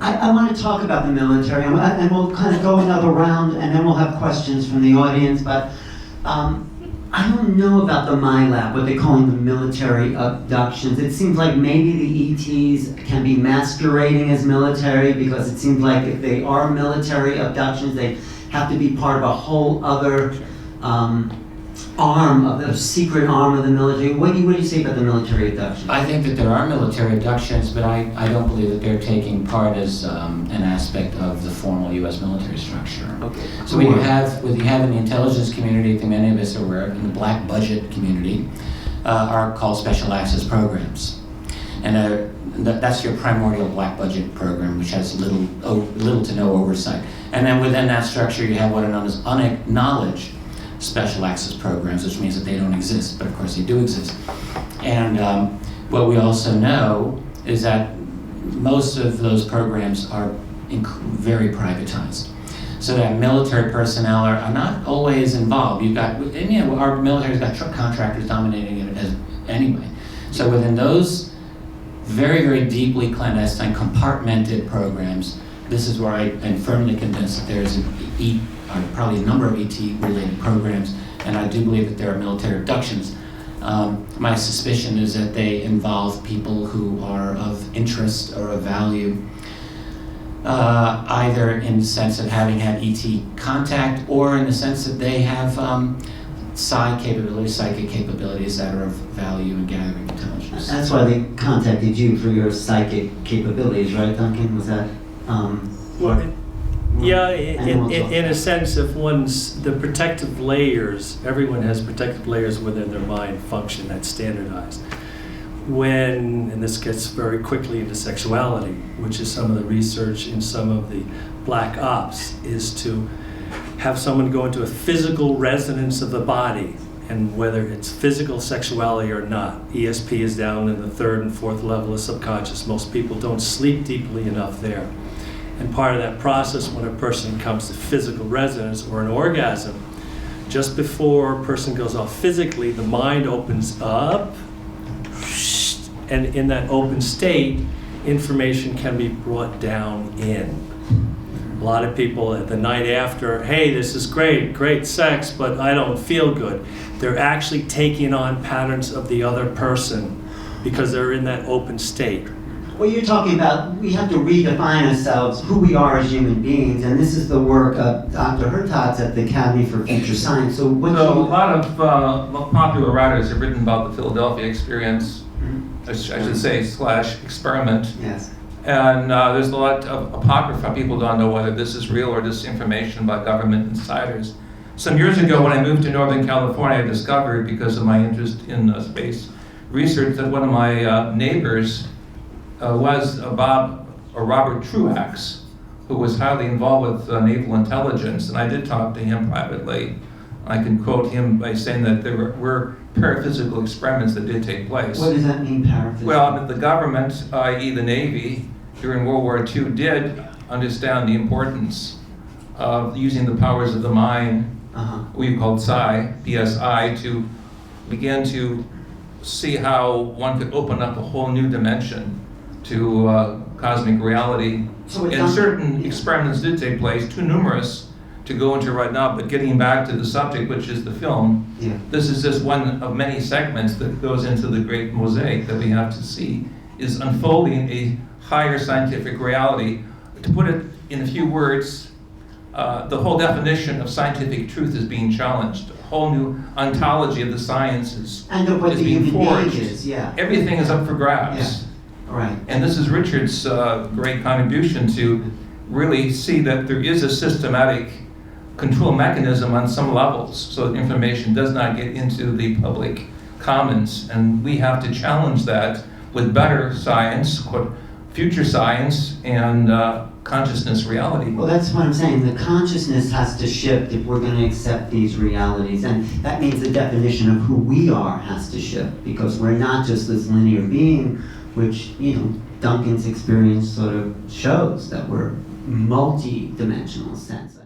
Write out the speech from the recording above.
I want to talk about the military, and we'll kind of go another round, and then we'll have questions from the audience, but I don't know about the MILAB, what they're calling the military abductions. It seems like maybe the ETs can be masquerading as military, because it seems like if they are military abductions, they have to be part of a whole other arm of the secret arm of the military. What do you say about the military abductions? I think that there are military abductions, but I don't believe that they're taking part as an aspect of the formal U.S. military structure. Okay. So what you have in the intelligence community, I think many of us are aware, in the black budget community, are called special access programs. And that's your primordial black budget program, which has little to no oversight. And then within that structure, you have what are known as unacknowledged special access programs, which means that they don't exist, but of course they do exist. And what we also know is that most of those programs are very privatized. So that military personnel are not always involved. Our military's got contractors dominating it anyway. So within those very, very deeply clandestine, compartmented programs, this is where I am firmly convinced that there is probably a number of ET-related programs, and I do believe that there are military abductions. My suspicion is that they involve people who are of interest or of value, either in the sense of having had ET contact, or in the sense that they have psychic capabilities that are of value in gathering intelligence. That's why they contacted you for your psychic capabilities, right, Duncan? Was that? Yeah, in a sense, if the protective layers, everyone has protective layers within their mind function that's standardized. And this gets very quickly into sexuality, which is some of the research in some of the black ops, is to have someone go into a physical resonance of the body, and whether it's physical sexuality or not. ESP is down in the third and fourth level of subconscious. Most people don't sleep deeply enough there. And part of that process, when a person comes to physical resonance or an orgasm, just before a person goes off physically, the mind opens up, and in that open state, information can be brought down in. A lot of people at the night after, hey, this is great sex, but I don't feel good. They're actually taking on patterns of the other person because they're in that open state. Well, you're talking about we have to redefine ourselves, who we are as human beings, and this is the work of Dr. Hurtak at the Academy for Future Science. So, a lot of popular writers have written about the Philadelphia experience, I should say, / experiment. Yes. And there's a lot of apocrypha. People don't know whether this is real or just information by government insiders. Some years ago, when I moved to Northern California, I discovered, because of my interest in space research, that one of my neighbors was Robert Truax, who was highly involved with naval intelligence, and I did talk to him privately. I can quote him by saying that there were paraphysical experiments that did take place. What does that mean, paraphysical? Well, the government, i.e. the Navy, during World War II did understand the importance of using the powers of the mind, we called PSI, to begin to see how one could open up a whole new dimension to cosmic reality. And certain experiments did take place, too numerous to go into right now, but getting back to the subject, which is the film, this is just one of many segments that goes into the great mosaic that we have to see, is unfolding a higher scientific reality. To put it in a few words, the whole definition of scientific truth is being challenged. A whole new ontology of the sciences is being forged. Everything is up for grabs. Yeah. Right. And this is Richard's great contribution to really see that there is a systematic control mechanism on some levels, so that information does not get into the public commons. And we have to challenge that with better science, future science, and consciousness reality. Well, that's what I'm saying. The consciousness has to shift if we're going to accept these realities. And that means the definition of who we are has to shift, because we're not just this linear being, which, Duncan's experience sort of shows that we're multi-dimensional sense.